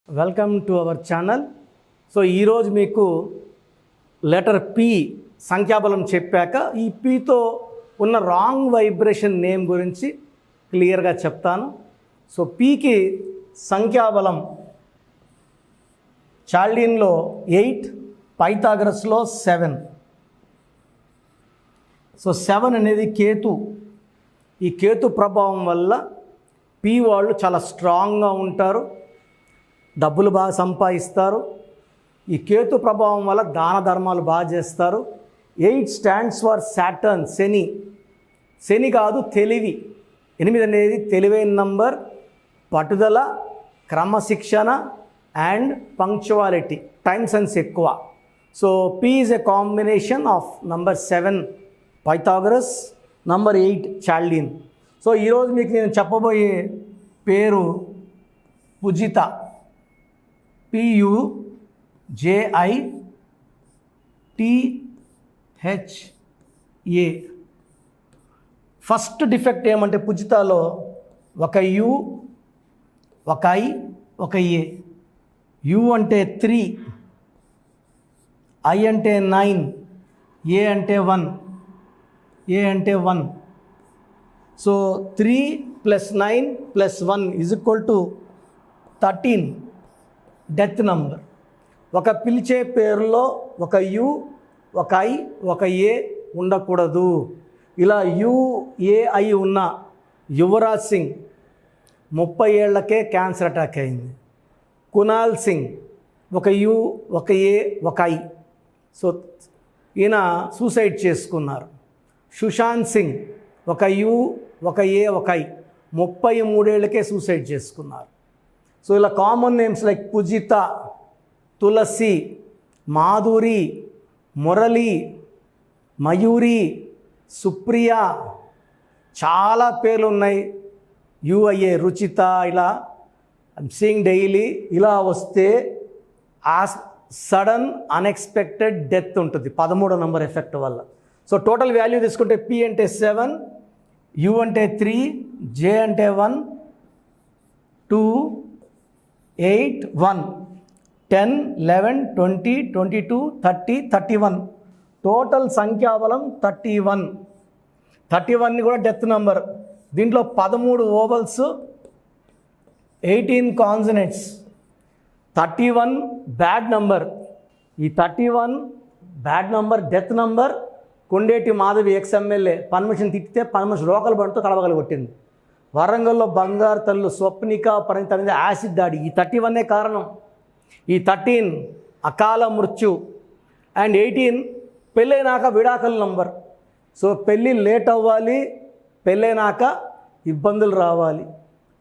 Welcome to our channel. So ఈరోజు మీకు letter P సంఖ్యాబలం చెప్పాక ఈ పితో ఉన్న రాంగ్ వైబ్రేషన్ నేమ్ గురించి క్లియర్గా చెప్తాను. సో పికి సంఖ్యాబలం చాల్డీన్లో 8, పైథాగరస్లో 7. సో 7 అనేది కేతు. ఈ కేతు ప్రభావం వల్ల పి వాళ్ళు చాలా స్ట్రాంగ్గా ఉంటారు, డబ్బులు బాగా సంపాదిస్తారు. ఈ కేతు ప్రభావం వల్ల దాన ధర్మాలు బాగా చేస్తారు. 8 స్టాండ్స్ ఫర్ సాటర్న్, శని. శని కాదు, తెలివి. 8 అనేది తెలివైన నంబర్, పట్టుదల, క్రమశిక్షణ అండ్ పంక్చువాలిటీ, టైమ్ సెన్స్ ఎక్కువ. So P is a combination of number 7 Pythagoras, number 8 చాల్డీన్. So ఈరోజు మీకు నేను చెప్పబోయే పేరు పుజిత, PUJITHA. ఫస్ట్ డిఫెక్ట్ ఏమంటే పుజితాలో ఒక యు, ఒక ఐ, ఒక ఏ. యు అంటే 3, ఐ అంటే 9, ఏ అంటే 1, ఏ అంటే 1. So 3 + 9 + 1 = 13 death number. ఒక పిలిచే పేరులో ఒక యు, ఒక ఐ, ఒక ఏ ఉండకూడదు. ఇలా UAI ఉన్న యువరాజ్ సింగ్ 30 ఏళ్లకే క్యాన్సర్ అటాక్ అయింది. కునాల్ సింగ్ ఒక యు, ఒక ఏ, ఒక ఐ. సో ఈయన సూసైడ్ చేసుకున్నారు. సుశాంత్ సింగ్ ఒక యు, ఒక ఏ, ఒక ఐ, 33 ఏళ్ళకే సూసైడ్ చేసుకున్నారు. సో ఇలా కామన్ నేమ్స్ లైక్ పుజిత, తులసి, మాధురి, మురళి, మయూరి, సుప్రియ, చాలా పేర్లు ఉన్నాయి. UIA, రుచిత, ఇలా సీయింగ్ డైలీ. ఇలా వస్తే ఆ సడన్ అన్ఎక్స్పెక్టెడ్ డెత్ ఉంటుంది 13వ నంబర్ ఎఫెక్ట్ వల్ల. సో టోటల్ వాల్యూ తీసుకుంటే P అంటే 7, U అంటే 3, J అంటే 1, 2, 8, 1, 10, 11, 20, 22, 30, 31. టోటల్ సంఖ్యాబలం 31. 31 కూడా డెత్ నంబర్. దీంట్లో 13 ఓవల్స్, 18 కాన్సనెంట్స్. 31 bad number. ఈ 31 bad number, death number. Kondeti Madhavi XMLA permission తిట్టితే పర్మిషన్ రోకలు బండితో కలవగలు కొట్టింది. వరంగల్లో బంగారు తల్లు స్వప్నిక పరిణిత మీద యాసిడ్ దాడి. ఈ 31 కారణం. ఈ 13 అకాల మృత్యు. అండ్ 18 పెళ్ళైనాక విడాకుల నంబర్. సో పెళ్ళి లేట్ అవ్వాలి, పెళ్ళైనాక ఇబ్బందులు రావాలి.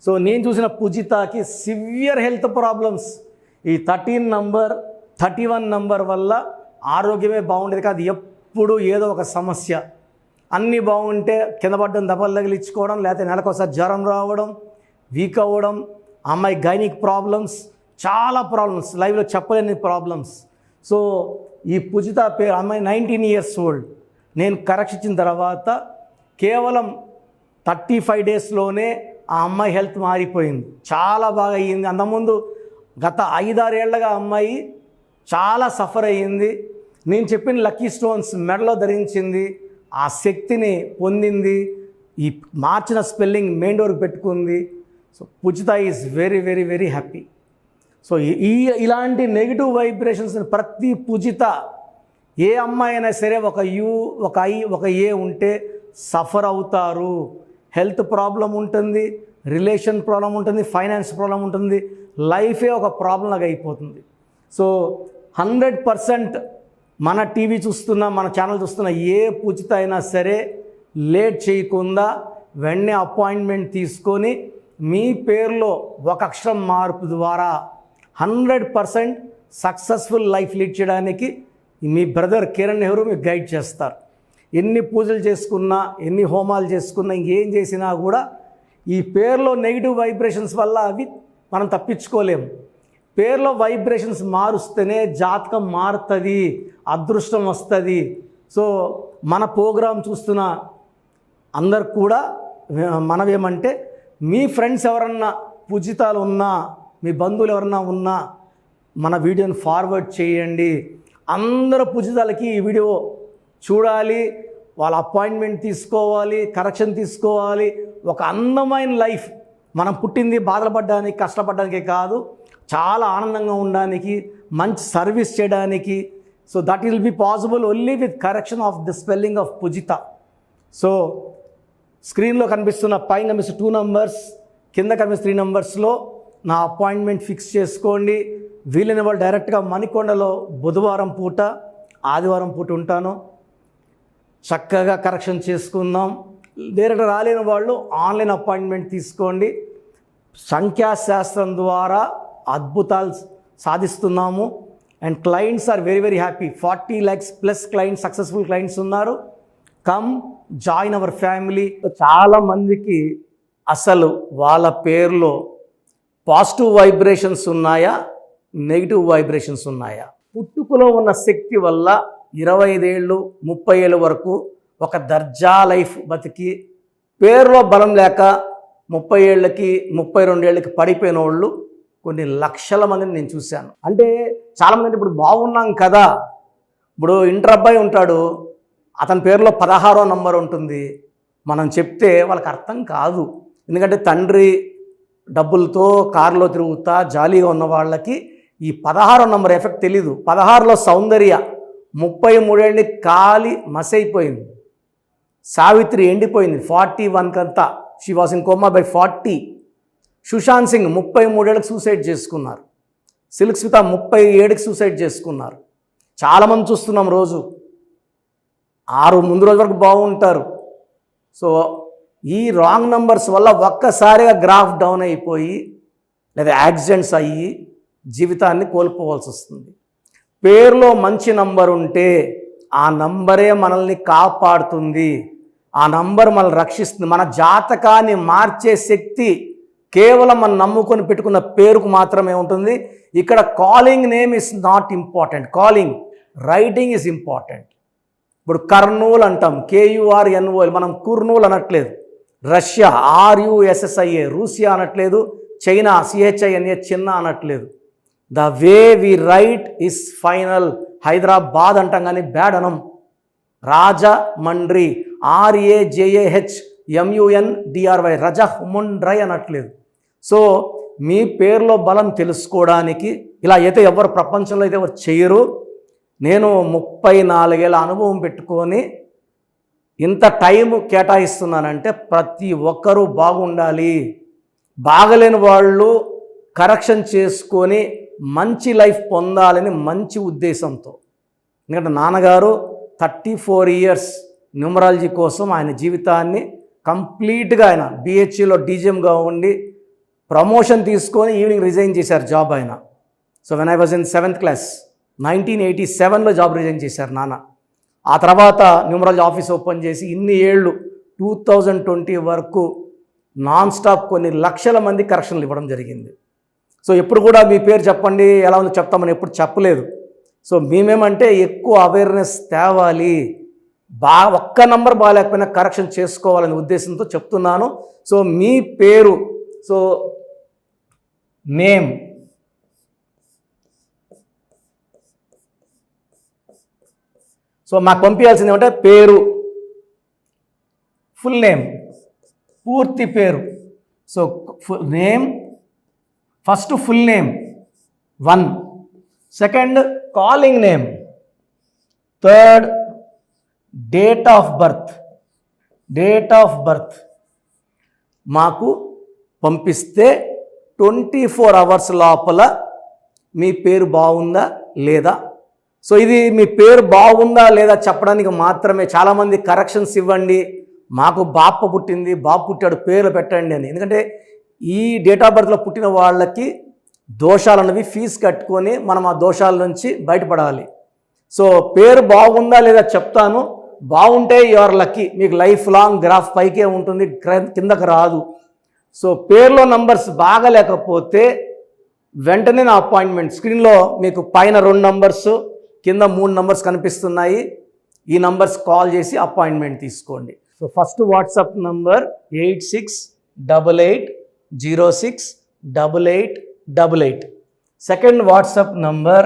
సో నేను చూసిన పుజితాకి సివియర్ హెల్త్ ప్రాబ్లమ్స్ ఈ 13 నంబర్, 31 నంబర్ వల్ల ఆరోగ్యమే బాగుండేది కాదు. ఎప్పుడు ఏదో ఒక సమస్య. అన్నీ బాగుంటే కింద పడ్డం, దెబ్బలు తగిలించుకోవడం, లేకపోతే నెలకోసారి జ్వరం రావడం, వీక్ అవ్వడం, అమ్మాయి గైనిక్ ప్రాబ్లమ్స్, చాలా ప్రాబ్లమ్స్, లైవ్లో చెప్పలేని ప్రాబ్లమ్స్. సో ఈ పుజిత పేరు, అమ్మాయి 19 ఇయర్స్ ఓల్డ్. నేను కరెక్షన్ ఇచ్చిన తర్వాత కేవలం 35 డేస్లోనే ఆ అమ్మాయి హెల్త్ మారిపోయింది, చాలా బాగా అయ్యింది. అంతకుముందు గత 5-6 ఏళ్లుగా అమ్మాయి చాలా సఫర్ అయ్యింది. నేను చెప్పిన లక్కీ స్టోన్స్ మెడలో ధరించింది, ఆ శక్తిని పొందింది. ఈ మార్చిన స్పెల్లింగ్ మెయిన్ డోర్కి పెట్టుకుంది. So Pujitha is very very very happy. So ఇలాంటి నెగిటివ్ వైబ్రేషన్స్ ప్రతి పుజిత, ఏ అమ్మాయి అయినా సరే ఒక యు, ఒక ఐ, ఒక ఏ ఉంటే సఫర్ అవుతారు. హెల్త్ ప్రాబ్లం ఉంటుంది, రిలేషన్ ప్రాబ్లం ఉంటుంది, ఫైనాన్స్ ప్రాబ్లం ఉంటుంది, లైఫే ఒక ప్రాబ్లంలాగా అయిపోతుంది. సో 100% మన టీవీ చూస్తున్న, మన ఛానల్ చూస్తున్న ఏ పుజిత అయినా సరే లేట్ చేయకుండా వెంటనే అపాయింట్మెంట్ తీసుకొని మీ పేరులో ఒక అక్షరం మార్పు ద్వారా 100% సక్సెస్ఫుల్ లైఫ్ లీడ్ చేయడానికి మీ బ్రదర్ కిరణ్ నెహ్రూ మీకు గైడ్ చేస్తారు. ఎన్ని పూజలు చేసుకున్నా, ఎన్ని హోమాలు చేసుకున్నా, ఇంకేం చేసినా కూడా ఈ పేరులో నెగిటివ్ వైబ్రేషన్స్ వల్ల అవి మనం తప్పించుకోలేము. పేరులో వైబ్రేషన్స్ మారుస్తేనే జాతకం మారుతుంది, అదృష్టం వస్తుంది. సో మన ప్రోగ్రాం చూస్తున్న అందరు కూడా మనమేమంటే, మీ ఫ్రెండ్స్ ఎవరన్నా పూజితాలు ఉన్నా మీ బంధువులు ఎవరన్నా ఉన్నా మన వీడియోని ఫార్వర్డ్ చేయండి. అందరూ పూజితాలకి ఈ వీడియో చూడాలి, వాళ్ళ అపాయింట్మెంట్ తీసుకోవాలి, కరెక్షన్ తీసుకోవాలి. ఒక అందమైన లైఫ్, మనం పుట్టింది బాధలు పడడానికి కష్టపడడానికే కాదు, చాలా ఆనందంగా ఉండడానికి, మంచి సర్వీస్ చేయడానికి. So that will be possible only with correction of the spelling of Pujitha. So స్క్రీన్లో కనిపిస్తున్న పైన కనిపిస్తున్న 2 numbers, కింద కనిపిస్తున్న 3 numbers నా అపాయింట్మెంట్ ఫిక్స్ చేసుకోండి. వీలైన వాళ్ళు డైరెక్ట్గా మణికొండలో బుధవారం పూట, ఆదివారం పూట ఉంటాను. చక్కగా కరెక్షన్ చేసుకుందాం. డైరెక్ట్ రాలేని వాళ్ళు ఆన్లైన్ అపాయింట్మెంట్ తీసుకోండి. సంఖ్యాశాస్త్రం ద్వారా అద్భుతాలు సాధిస్తున్నాము. And clients are very very happy. 40 lakhs plus clients, successful clients ఉన్నారు. Come join our family. చాలామందికి అసలు వాళ్ళ పేరులో పాజిటివ్ వైబ్రేషన్స్ ఉన్నాయా, నెగిటివ్ వైబ్రేషన్స్ ఉన్నాయా? పుట్టుకలో ఉన్న శక్తి వల్ల 25 ఏళ్ళు 30 ఏళ్ళ వరకు ఒక దర్జా లైఫ్ బతికి, పేరులో బలం లేక 30 ఏళ్ళకి 32 ఏళ్ళకి పడిపోయిన వాళ్ళు కొన్ని లక్షల మందిని నేను చూశాను. అంటే చాలామంది అంటే ఇప్పుడు బాగున్నాం కదా, ఇప్పుడు ఇంటర్ అబ్బాయి ఉంటాడు, అతని పేరులో 16వ నంబర్ ఉంటుంది. మనం చెప్తే వాళ్ళకి అర్థం కాదు. ఎందుకంటే తండ్రి డబ్బులతో కారులో తిరుగుతా జాలీగా ఉన్న వాళ్ళకి ఈ 16వ నంబర్ ఎఫెక్ట్ తెలీదు. 16లో సౌందర్య 33 ఏళ్ళకి కాలి మసైపోయింది. సావిత్రి ఎండిపోయింది 41 కంతా. She was in coma by 40. Sushant Singh 33 ఏళ్ళకి సూసైడ్ చేసుకున్నారు. సిల్క్ స్మిత 37కి సూసైడ్ చేసుకున్నారు. చాలామంది చూస్తున్నాం రోజు. 6 ముందు రోజు వరకు బాగుంటారు. సో ఈ రాంగ్ నంబర్స్ వల్ల ఒక్కసారిగా గ్రాఫ్ డౌన్ అయిపోయి లేదా యాక్సిడెంట్స్ అయ్యి జీవితాన్ని కోల్పోవాల్సి వస్తుంది. పేరులో మంచి నంబర్ ఉంటే ఆ నంబరే మనల్ని కాపాడుతుంది, ఆ నంబర్ మనల్ని రక్షిస్తుంది. మన జాతకాన్ని మార్చే శక్తి కేవలం మనం నమ్ముకొని పెట్టుకున్న పేరుకు మాత్రమే ఉంటుంది. ఇక్కడ calling name is not important, calling writing is important. ఇప్పుడు కర్నూలు అంటాం, KURNOL, మనం కుర్నూలు అనట్లేదు. రష్యా RUSSIA, రూసియా అనట్లేదు. చైనా CHINA, చిన్న అనట్లేదు. The way we write is final. Hyderabad అంటాం కానీ బ్యాడ్ అనం. రాజమండ్రి RAJAHMUNDRY, రజముండ్రై అనట్లేదు. సో మీ పేరులో బలం తెలుసుకోవడానికి ఇలా అయితే ఎవరు ప్రపంచంలో అయితే ఎవరు చేయరు. నేను 34 ఏళ్ళ అనుభవం పెట్టుకొని ఇంత టైం కేటాయిస్తున్నానంటే ప్రతి ఒక్కరూ బాగుండాలి. బాగలేని వాళ్ళు కరెక్షన్ చేసుకొని మంచి లైఫ్ పొందాలని మంచి ఉద్దేశంతో. ఎందుకంటే నాన్నగారు 34 years న్యూమరాలజీ కోసం ఆయన జీవితాన్ని కంప్లీట్గా ఆయన BHEలో DGMగా ఉండి ప్రమోషన్ తీసుకొని ఈవినింగ్ రిజైన్ చేశారు జాబ్ ఆయన. So when I was in 7th class 1987లో జాబ్ రిజైన్ చేశారు నాన్న. ఆ తర్వాత న్యూమరాలజీ ఆఫీస్ ఓపెన్ చేసి ఇన్ని ఏళ్ళు 2020 వరకు నాన్ స్టాప్ కొన్ని లక్షల మంది కరెక్షన్లు ఇవ్వడం జరిగింది. సో ఎప్పుడు కూడా మీ పేరు చెప్పండి ఎలా ఉందో చెప్తామని ఎప్పుడు చెప్పలేదు. సో మేమేమంటే ఎక్కువ అవేర్నెస్ తేవాలి, ఒక్క నంబర్ బాగాలేకపోయినా కరెక్షన్ చేసుకోవాలనే ఉద్దేశంతో చెప్తున్నాను. సో మీ పేరు, సో నేమ్, సో మాకు పంపించాల్సింది ఏమంటే పేరు, ఫుల్ నేమ్, పూర్తి పేరు. So name first, full name 1, second calling name, third date of birth మాకు పంపిస్తే 24 hours లోపల మీ పేరు బాగుందా లేదా. సో ఇది మీ పేరు బాగుందా లేదా చెప్పడానికి మాత్రమే. చాలామంది కరెక్షన్స్ ఇవ్వండి, మాకు బాప పుట్టింది, బాబు పుట్టాడు, పేర్లు పెట్టండి అని. ఎందుకంటే ఈ డేట్ ఆఫ్ బర్త్లో పుట్టిన వాళ్ళకి దోషాలు అన్నవి ఫీజు కట్టుకొని మనం ఆ దోషాల నుంచి బయటపడాలి. సో పేరు బాగుందా లేదా చెప్తాను. బాగుంటే యువర్ లక్కీ, మీకు లైఫ్ లాంగ్ గ్రాఫ్ పైకే ఉంటుంది, కిందకు రాదు. సో పేరులో నంబర్స్ బాగలేకపోతే వెంటనే నా అపాయింట్మెంట్, స్క్రీన్లో మీకు పైన 2 numbers కింద 3 numbers కనిపిస్తున్నాయి. ఈ నంబర్స్ కాల్ చేసి అపాయింట్మెంట్ తీసుకోండి. So first WhatsApp number 86880688 8888. Second WhatsApp number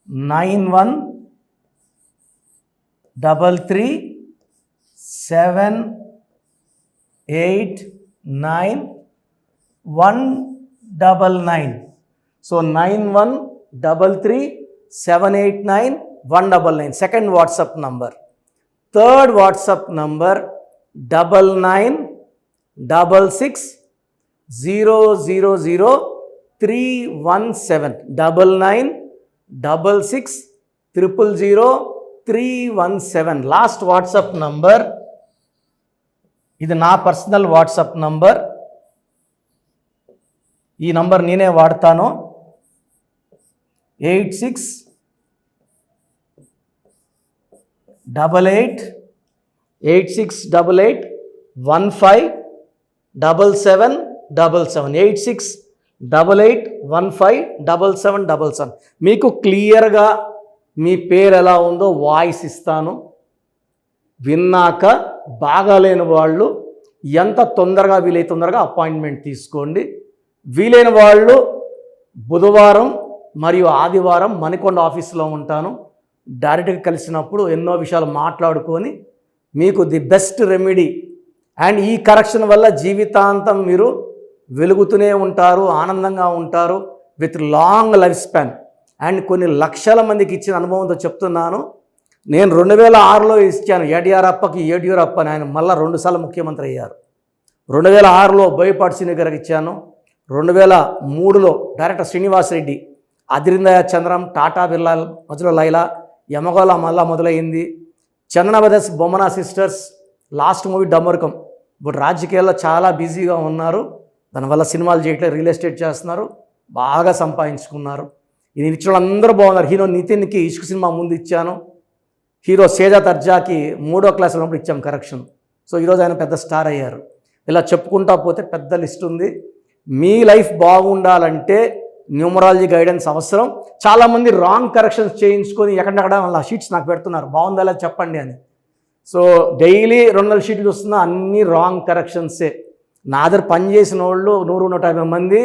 9133789199. So 9133789199. Second WhatsApp number. Third WhatsApp number 9966000317. 9966000317. Last WhatsApp number, ఇది నా పర్సనల్ వాట్సాప్ నంబర్. ఈ నంబర్ నేనే వాడతాను. 8688157777. 8688157777. మీకు క్లియర్గా మీ పేరు ఎలా ఉందో వాయిస్ ఇస్తాను. విన్నాక బాగాలేని వాళ్ళు ఎంత తొందరగా వీలైతే తొందరగా అపాయింట్మెంట్ తీసుకోండి. వీలైన వాళ్ళు బుధవారం మరియు ఆదివారం మణికొండ ఆఫీస్లో ఉంటాను. డైరెక్ట్గా కలిసినప్పుడు ఎన్నో విషయాలు మాట్లాడుకొని మీకు ది బెస్ట్ రెమెడీ అండ్ ఈ కరెక్షన్ వల్ల జీవితాంతం మీరు వెలుగుతూనే ఉంటారు, ఆనందంగా ఉంటారు, with long life span. And కొన్ని లక్షల మందికి ఇచ్చిన అనుభవంతో చెప్తున్నాను. నేను 2006లో ఇచ్చాను యడియూరప్పకి. యడియూరప్ప ఆయన మళ్ళీ 2 సార్లు ముఖ్యమంత్రి అయ్యారు. 2006లో బోయపాటి శ్రీని గారికి ఇచ్చాను. 2003లో director Srinivas Reddy, Adirindayya Chandram, Tata Birla Madhyalo Laila, Yamagola Malla Modalaindi. Chandana brothers, Bommana sisters, last movie Damarukam. ఇప్పుడు రాజకీయాల్లో చాలా బిజీగా ఉన్నారు, దానివల్ల సినిమాలు చేయట్లేదు, రియల్ ఎస్టేట్ చేస్తున్నారు, బాగా సంపాదించుకున్నారు. ఇది ఇచ్చిన అందరూ బాగున్నారు. హీరో నితిన్కి ఇష్క్ సినిమా ముందు ఇచ్చాను. హీరో సేజా తర్జాకి 3వ క్లాస్ ఉన్నప్పుడు ఇచ్చాం కరెక్షన్. సో ఈరోజు ఆయన పెద్ద స్టార్ అయ్యారు. ఇలా చెప్పుకుంటా పోతే పెద్ద లిస్ట్ ఉంది. మీ లైఫ్ బాగుండాలంటే న్యూమరాలజీ గైడెన్స్ అవసరం. చాలామంది రాంగ్ కరెక్షన్స్ చేయించుకొని ఎక్కడెక్కడ వాళ్ళ షీట్స్ నాకు పెడుతున్నారు, బాగుందా లేదా చెప్పండి అని. సో డైలీ 200 షీట్లు చూస్తున్నా, అన్నీ రాంగ్ కరెక్షన్సే. నా దగ్గర పనిచేసిన వాళ్ళు 100-150 మంది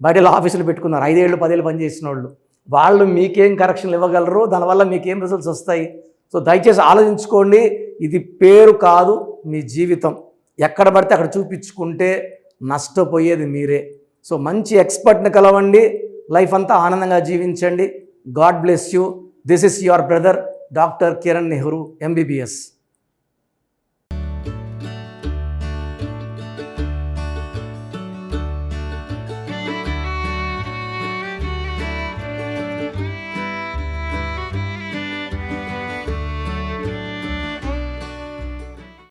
బయట ఆఫీసులు పెట్టుకున్నారు, 5 ఏళ్ళు 10 ఏళ్ళు పనిచేసిన వాళ్ళు. వాళ్ళు మీకేం కరెక్షన్లు ఇవ్వగలరు, దానివల్ల మీకేం రిజల్ట్స్ వస్తాయి. సో దయచేసి ఆలోచించుకోండి. ఇది పేరు కాదు, మీ జీవితం. ఎక్కడ పడితే అక్కడ చూపించుకుంటే నష్టపోయేది మీరే. సో మంచి ఎక్స్పర్ట్ని కలవండి, లైఫ్ అంతా ఆనందంగా జీవించండి. God bless you. This is your brother doctor Kiran Nehru, MBBS.